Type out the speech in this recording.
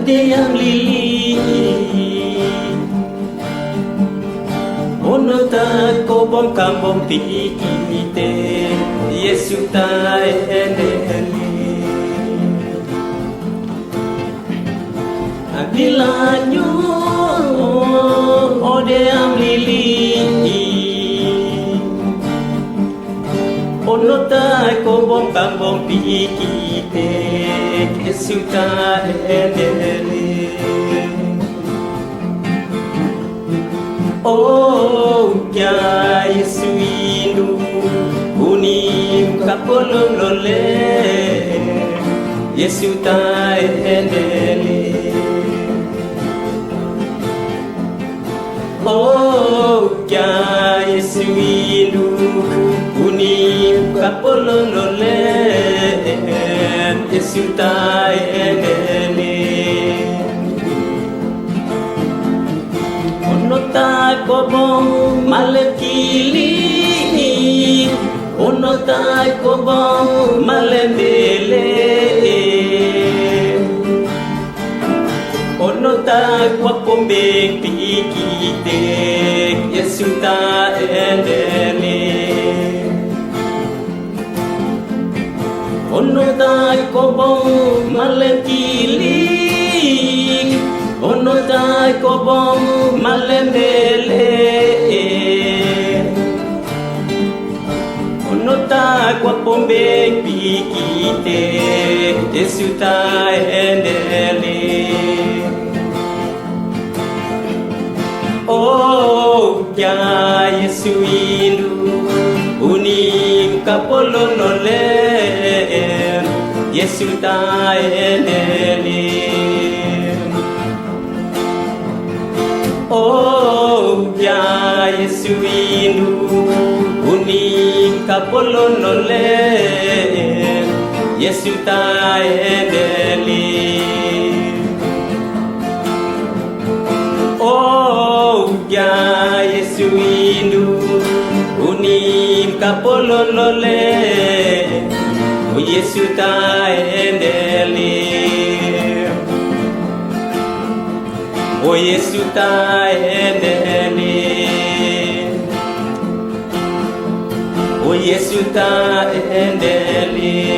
yang lili ono ta ko bom kam bom pikite Yesu ta eneli adilanyo ode yang lili ono ta ko bom kam bom pikite Yesu ta eneli oh ya Yesu inu unim kapolong lole Yesu ta eneli oh ya Yesu inu unim kapolong lole Yesu ta eneli ta ko bom malekili ono ta ko bom malembele ono ta ko pombe pikite Yesu ta endele ono ta ko bom malekili ono ta ko bom malembele ono ta ko pombe pikite Yesu ta endele oh ya Yesu indu unim kapolonole Yesu ta endele oh ya Yesu inu unim kapolonole Yesu ta endeli oh ya Yesu inu unim kapolonole Yesu ta endeli oh Yesu ta endele oh Yesu ta endele